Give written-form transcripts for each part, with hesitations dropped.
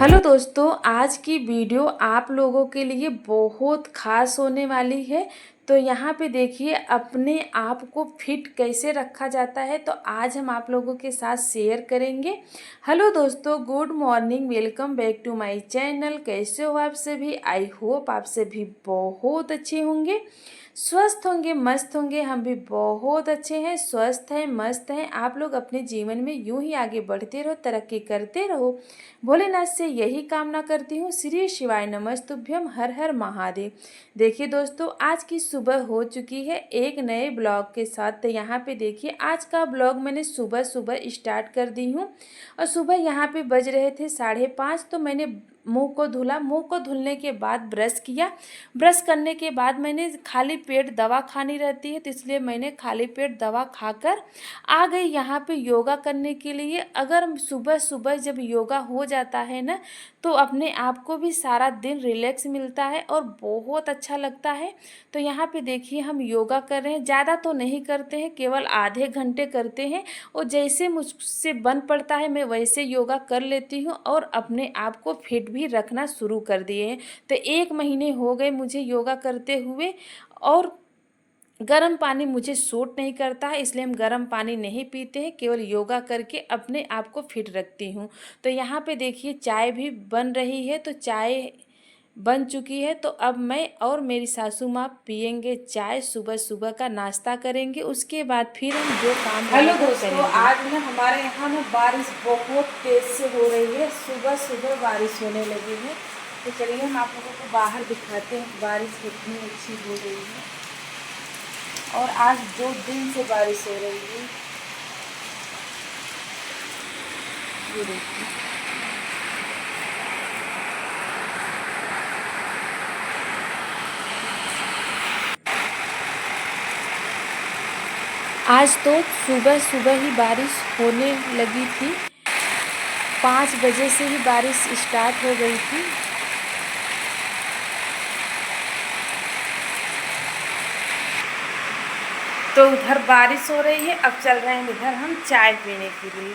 Hello दोस्तों, आज की वीडियो आप लोगों के लिए बहुत ख़ास होने वाली है। तो यहाँ पे देखिए अपने आप को फिट कैसे रखा जाता है, तो आज हम आप लोगों के साथ शेयर करेंगे। हेलो दोस्तों, good morning, welcome back to my channel. कैसे हो आप सभी? आई होप आप सभी बहुत अच्छे होंगे, स्वस्थ होंगे, मस्त होंगे। हम भी बहुत अच्छे हैं, स्वस्थ हैं, मस्त हैं। आप लोग अपने जीवन में यूं ही आगे बढ़ते रहो, तरक्की करते रहो। भोलेनाथ से यही कामना करती हूँ। श्री शिवाय नमस्तुभ्यम, हर हर महादेव। देखिए दोस्तों, आज की सुबह हो चुकी है एक नए ब्लॉग के साथ। तो यहाँ पे देखिए आज का ब्लॉग मैंने सुबह सुबह स्टार्ट कर दी हूँ। और सुबह यहाँ पे बज रहे थे 5:30। तो मैंने मुंह को धुला, मुंह को धुलने के बाद ब्रश किया। ब्रश करने के बाद मैंने खाली पेट दवा खानी रहती है, तो इसलिए मैंने खाली पेट दवा खाकर आ गई यहाँ पे योगा करने के लिए। अगर सुबह सुबह जब योगा हो जाता है ना, तो अपने आप को भी सारा दिन रिलैक्स मिलता है और बहुत अच्छा लगता है। तो यहाँ पे देखिए हम योगा कर रहे हैं, ज़्यादा तो नहीं करते हैं, केवल आधे घंटे करते हैं। और जैसे मुझसे बन पड़ता है मैं वैसे योगा कर लेती हूँ और अपने आप को फिट भी रखना शुरू कर दिए हैं। तो 1 महीने हो गए मुझे योगा करते हुए। और गर्म पानी मुझे सूट नहीं करता है, इसलिए हम गर्म पानी नहीं पीते हैं, केवल योगा करके अपने आप को फिट रखती हूँ। तो यहाँ पे देखिए चाय भी बन रही है, तो चाय बन चुकी है। तो अब मैं और मेरी सासू माँ पियेंगे चाय, सुबह सुबह का नाश्ता करेंगे, उसके बाद फिर हम जो काम हेलो दोस्तों, आज ना हमारे यहाँ ना बारिश बहुत तेज़ से हो रही है। सुबह सुबह बारिश होने लगी है। तो चलिए हम आप लोगों को बाहर दिखाते हैं बारिश कितनी अच्छी हो रही है। और आज 2 दिन से बारिश हो रही है, ये देखिए। आज तो सुबह सुबह ही बारिश होने लगी थी, 5 बजे से ही बारिश स्टार्ट हो गई थी। तो उधर बारिश हो रही है, अब चल रहे हैं इधर हम चाय पीने के लिए।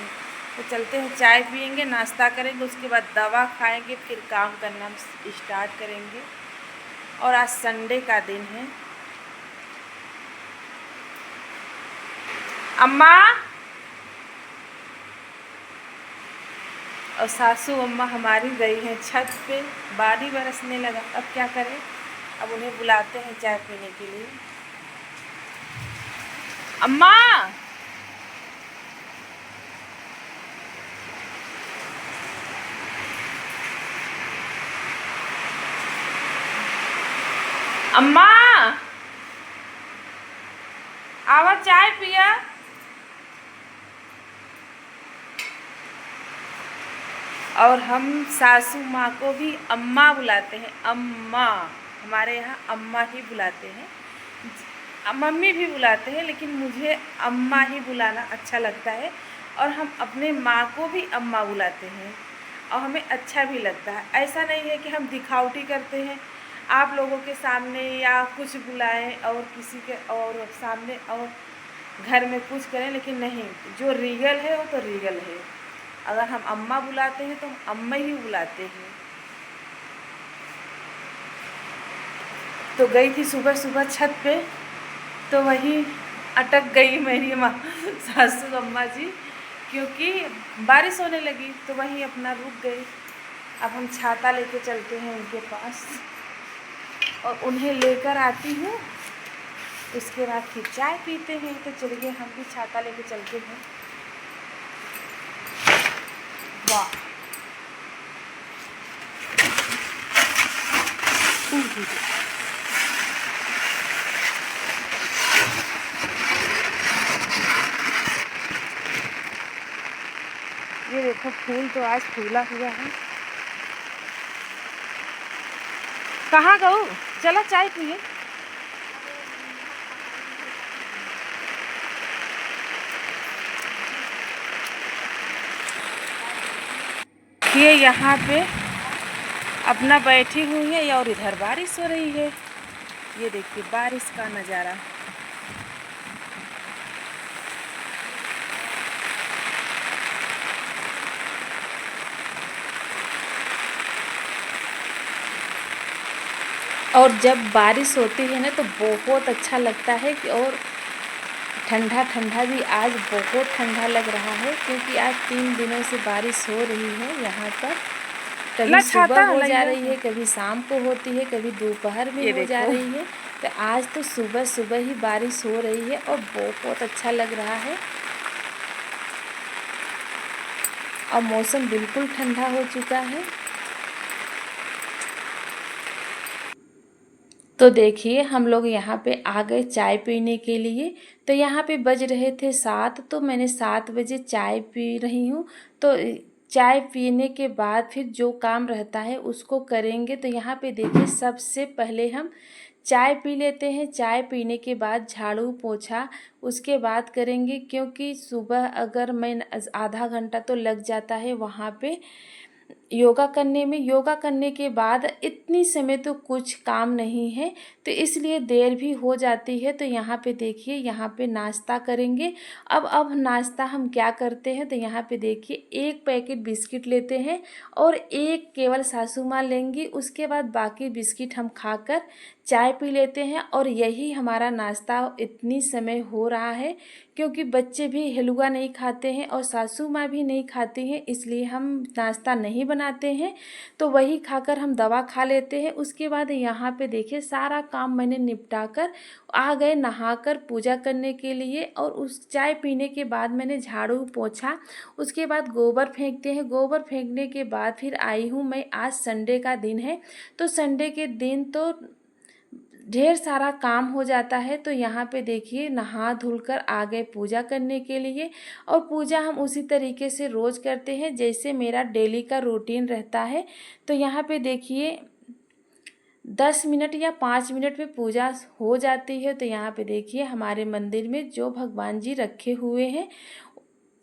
तो चलते हैं, चाय पियेंगे, नाश्ता करेंगे, उसके बाद दवा खाएंगे, फिर काम करना हम स्टार्ट करेंगे। और आज संडे का दिन है। अम्मा और सासू अम्मा हमारी गई हैं छत पे, बारी बरसने लगा। अब क्या करें, अब उन्हें बुलाते हैं चाय पीने के लिए। अम्मा, अम्मा आवा चाय पिया। और हम सासू माँ को भी अम्मा बुलाते हैं, अम्मा। हमारे यहाँ अम्मा ही बुलाते हैं, मम्मी भी बुलाते हैं, लेकिन मुझे अम्मा ही बुलाना अच्छा लगता है। और हम अपने माँ को भी अम्मा बुलाते हैं और हमें अच्छा भी लगता है। ऐसा नहीं है कि हम दिखावटी करते हैं आप लोगों के सामने या कुछ बुलाएं और किसी के और सामने और घर में कुछ करें, लेकिन नहीं, जो रीगल है वो तो रीगल है। अगर हम अम्मा बुलाते हैं तो हम अम्मा ही बुलाते हैं। तो गई थी सुबह सुबह छत पे, तो वहीं अटक गई मेरी माँ सासू अम्मा जी, क्योंकि बारिश होने लगी, तो वहीं अपना रुक गई। अब हम छाता लेके चलते हैं उनके पास और उन्हें लेकर आती हूँ, उसके बाद फिर चाय पीते हैं। तो चलिए हम भी छाता लेके चलते हैं। वाह, ये देखो फूल तो आज फूला हुआ है। कहाँ गऊ, चला चाय पिए। ये यहाँ पे अपना बैठी हुई है और इधर बारिश हो रही है। ये देखिए बारिश का नज़ारा। और जब बारिश होती है ना तो बहुत अच्छा लगता है और ठंडा ठंडा भी। आज बहुत ठंडा लग रहा है क्योंकि आज 3 दिनों से बारिश हो रही है यहाँ पर। कभी सुबह हो जा रही है, कभी शाम को होती है, कभी दोपहर में हो जा रही है। तो आज तो सुबह सुबह ही बारिश हो रही है और बहुत अच्छा लग रहा है और मौसम बिल्कुल ठंडा हो चुका है। तो देखिए हम लोग यहाँ पे आ गए चाय पीने के लिए। तो यहाँ पे बज रहे थे 7, तो मैंने 7 बजे चाय पी रही हूँ। तो चाय पीने के बाद फिर जो काम रहता है उसको करेंगे। तो यहाँ पे देखिए सबसे पहले हम चाय पी लेते हैं। चाय पीने के बाद झाड़ू पोछा उसके बाद करेंगे, क्योंकि सुबह अगर मैं आधा घंटा तो लग जाता है वहाँ पे योगा करने में। योगा करने के बाद इतनी समय तो कुछ काम नहीं है, तो इसलिए देर भी हो जाती है। तो यहाँ पे देखिए यहाँ पे नाश्ता करेंगे। अब नाश्ता हम क्या करते हैं, तो यहाँ पे देखिए 1 पैकेट बिस्किट लेते हैं और 1 केवल सासू माँ लेंगी। उसके बाद बाकी बिस्किट हम खाकर चाय पी लेते हैं और यही हमारा नाश्ता इतनी समय हो रहा है, क्योंकि बच्चे भी हलवा नहीं खाते हैं और सासू माँ भी नहीं खाती हैं, इसलिए हम नाश्ता नहीं बनाते हैं। तो वही खाकर हम दवा खा लेते हैं। उसके बाद यहाँ पे देखिए सारा काम मैंने निपटा कर आ गए नहाकर पूजा करने के लिए। और उस चाय पीने के बाद मैंने झाड़ू पोछा, उसके बाद गोबर फेंकते हैं। गोबर फेंकने के बाद फिर आई हूँ मैं। आज संडे का दिन है, तो संडे के दिन तो ढेर सारा काम हो जाता है। तो यहाँ पे देखिए नहा धुलकर आ गए पूजा करने के लिए। और पूजा हम उसी तरीके से रोज़ करते हैं जैसे मेरा डेली का रूटीन रहता है। तो यहाँ पे देखिए 10 मिनट या 5 मिनट में पूजा हो जाती है। तो यहाँ पे देखिए हमारे मंदिर में जो भगवान जी रखे हुए हैं,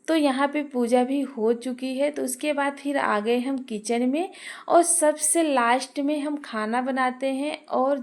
तो यहाँ पे पूजा भी हो चुकी है। तो उसके बाद फिर आ गए हम किचन में और सबसे लास्ट में हम खाना बनाते हैं। और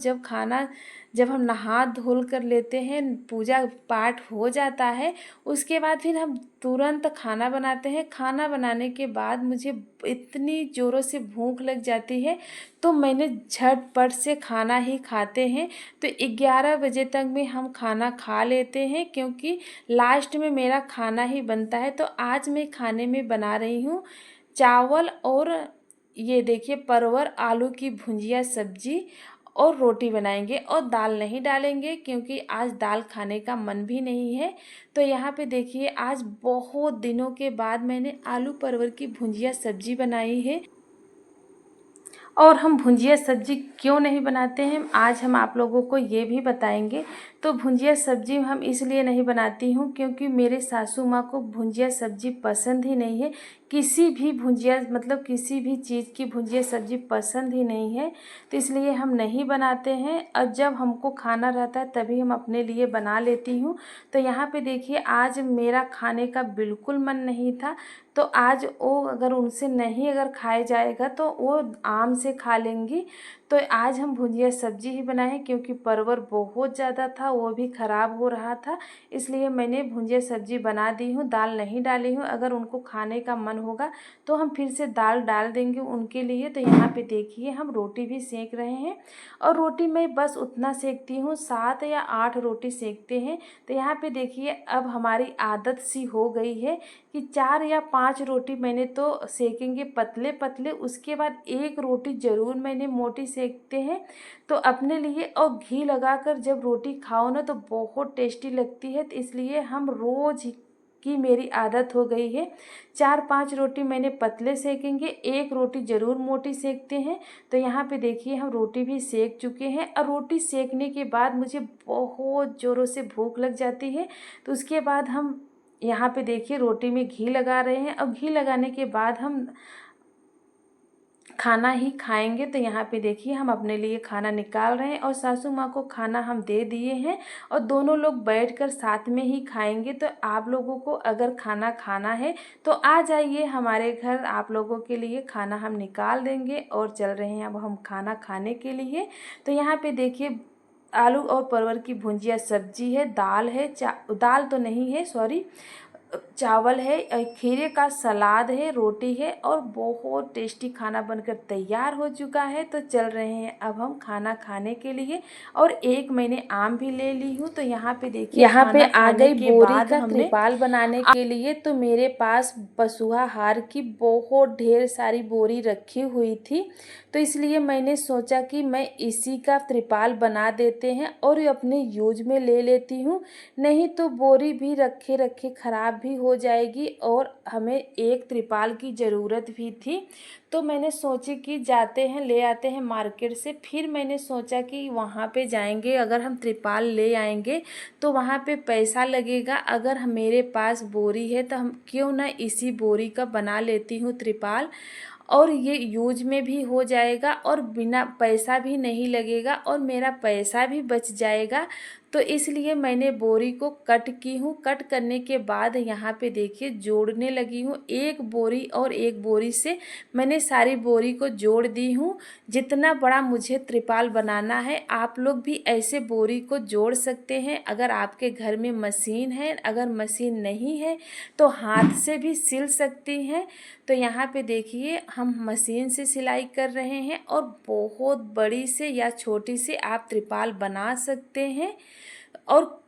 जब हम नहा धुल कर लेते हैं, पूजा पाठ हो जाता है, उसके बाद फिर हम तुरंत खाना बनाते हैं। खाना बनाने के बाद मुझे इतनी ज़ोरों से भूख लग जाती है, तो मैंने झटपट से खाना ही खाते हैं। तो 11 बजे तक में हम खाना खा लेते हैं, क्योंकि लास्ट में मेरा खाना ही बनता है। तो आज मैं खाने में बना रही हूँ चावल और ये देखिए परवल आलू की भुंजिया सब्जी और रोटी बनाएंगे और दाल नहीं डालेंगे, क्योंकि आज दाल खाने का मन भी नहीं है। तो यहाँ पे देखिए आज बहुत दिनों के बाद मैंने आलू परवल की भुंजिया सब्जी बनाई है। और हम भुंजिया सब्जी क्यों नहीं बनाते हैं, आज हम आप लोगों को ये भी बताएंगे। तो भुंजिया सब्जी हम इसलिए नहीं बनाती हूँ क्योंकि मेरे सासू माँ को भुंजिया सब्जी पसंद ही नहीं है। किसी भी भुंजिया मतलब किसी भी चीज़ की भुंजिया सब्जी पसंद ही नहीं है, तो इसलिए हम नहीं बनाते हैं। और जब हमको खाना रहता है तभी हम अपने लिए बना लेती हूँ। तो यहाँ पे देखिए आज मेरा खाने का बिल्कुल मन नहीं था, तो आज वो अगर उनसे नहीं अगर खाया जाएगा तो वो आम से खा लेंगी। तो आज हम भुंजिया सब्जी ही बनाए हैं, क्योंकि परवल बहुत ज़्यादा था, वो भी ख़राब हो रहा था, इसलिए मैंने भुंजिया सब्जी बना दी हूँ। दाल नहीं डाली हूँ, अगर उनको खाने का मन होगा तो हम फिर से दाल डाल देंगे उनके लिए। तो यहाँ पे देखिए हम रोटी भी सेक रहे हैं और रोटी मैं बस उतना सेकती हूँ, 7 या 8 रोटी सेकते हैं। तो यहाँ पे देखिए अब हमारी आदत सी हो गई है कि 4 या 5 रोटी मैंने तो सेकेंगे पतले पतले, उसके बाद 1 रोटी ज़रूर मैंने मोटी सेकते हैं। तो अपने लिए और घी लगाकर जब रोटी खाओ ना तो बहुत टेस्टी लगती है, तो इसलिए हम रोज़ की मेरी आदत हो गई है। 4-5 रोटी मैंने पतले सेकेंगे, 1 रोटी ज़रूर मोटी सेकते हैं। तो यहाँ पे देखिए हम रोटी भी सेक चुके हैं और रोटी सेकने के बाद मुझे बहुत ज़ोरों से भूख लग जाती है। तो उसके बाद हम यहाँ पे देखिए रोटी में घी लगा रहे हैं। अब घी लगाने के बाद हम खाना ही खाएंगे। तो यहाँ पे देखिए हम अपने लिए खाना निकाल रहे हैं और सासू माँ को खाना हम दे दिए हैं और दोनों लोग बैठकर साथ में ही खाएंगे। तो आप लोगों को अगर खाना खाना है तो आ जाइए हमारे घर, आप लोगों के लिए खाना हम निकाल देंगे। और चल रहे हैं अब हम खाना खाने के लिए। तो यहाँ पे देखिए आलू और परवल की भुंजिया सब्जी है, दाल है, दाल तो नहीं है सॉरी, चावल है, खीरे का सलाद है, रोटी है और बहुत टेस्टी खाना बनकर तैयार हो चुका है। तो चल रहे हैं अब हम खाना खाने के लिए। और एक मैंने आम भी ले ली हूँ। तो यहाँ पे देखिए यहाँ पे आ गई बोरी का त्रिपाल बनाने के लिए। तो मेरे पास पशुआ हार की बहुत ढेर सारी बोरी रखी हुई थी, तो इसलिए मैंने सोचा कि मैं इसी का त्रिपाल बना देते हैं और अपने यूज में ले लेती हूँ। नहीं तो बोरी भी रखे रखे ख़राब भी हो जाएगी और हमें एक त्रिपाल की ज़रूरत भी थी। तो मैंने सोची कि जाते हैं ले आते हैं मार्केट से। फिर मैंने सोचा कि वहाँ पे जाएंगे, अगर हम त्रिपाल ले आएंगे तो वहाँ पे पैसा लगेगा। अगर मेरे पास बोरी है तो हम क्यों ना इसी बोरी का बना लेती हूँ त्रिपाल, और ये यूज में भी हो जाएगा और बिना पैसा भी नहीं लगेगा और मेरा पैसा भी बच जाएगा। तो इसलिए मैंने बोरी को कट की हूँ। कट करने के बाद यहाँ पे देखिए जोड़ने लगी हूँ। एक बोरी और एक बोरी से मैंने सारी बोरी को जोड़ दी हूँ। जितना बड़ा मुझे त्रिपाल बनाना है आप लोग भी ऐसे बोरी को जोड़ सकते हैं। अगर आपके घर में मशीन है, अगर मशीन नहीं है तो हाथ से भी सिल सकती हैं। तो यहाँ पे देखिए हम मशीन से सिलाई कर रहे हैं और बहुत बड़ी से या छोटी से आप त्रिपाल बना सकते हैं। और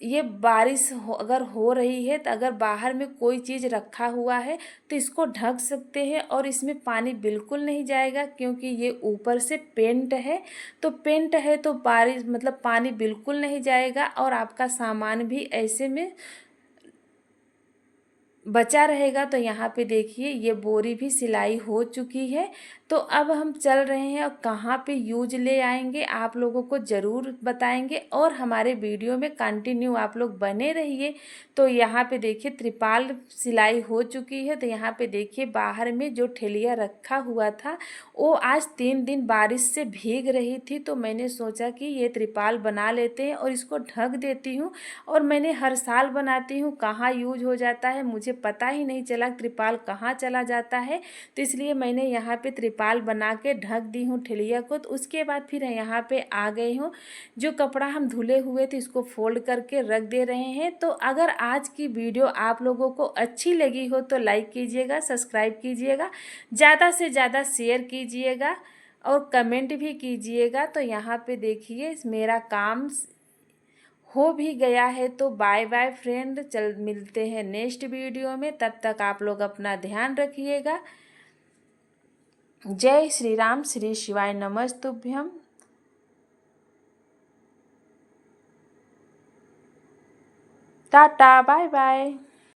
ये बारिश अगर हो रही है तो अगर बाहर में कोई चीज़ रखा हुआ है तो इसको ढक सकते हैं और इसमें पानी बिल्कुल नहीं जाएगा, क्योंकि ये ऊपर से पेंट है। तो पेंट है तो बारिश मतलब पानी बिल्कुल नहीं जाएगा और आपका सामान भी ऐसे में बचा रहेगा। तो यहाँ पे देखिए ये बोरी भी सिलाई हो चुकी है। तो अब हम चल रहे हैं और कहाँ पे यूज ले आएंगे आप लोगों को ज़रूर बताएंगे और हमारे वीडियो में कंटिन्यू आप लोग बने रहिए। तो यहाँ पे देखिए त्रिपाल सिलाई हो चुकी है। तो यहाँ पे देखिए बाहर में जो ठेलिया रखा हुआ था वो आज 3 दिन बारिश से भीग रही थी। तो मैंने सोचा कि ये त्रिपाल बना लेते हैं और इसको ढक देती हूँ। और मैंने हर साल बनाती हूँ, कहाँ यूज हो जाता है मुझे पता ही नहीं चला त्रिपाल कहाँ चला जाता है। तो इसलिए मैंने यहाँ पे त्रिपाल बना के ढक दी हूँ ठेलिया को। तो उसके बाद फिर यहाँ पे आ गई हूँ। जो कपड़ा हम धुले हुए थे इसको फोल्ड करके रख दे रहे हैं। तो अगर आज की वीडियो आप लोगों को अच्छी लगी हो तो लाइक कीजिएगा, सब्सक्राइब कीजिएगा, ज़्यादा से ज़्यादा शेयर कीजिएगा और कमेंट भी कीजिएगा। तो यहाँ पे देखिए मेरा काम हो भी गया है। तो बाय बाय फ्रेंड, चल मिलते हैं नेक्स्ट वीडियो में। तब तक आप लोग अपना ध्यान रखिएगा। जय श्री राम, श्री शिवाय नमस्तुभ्यम। Tata bye bye.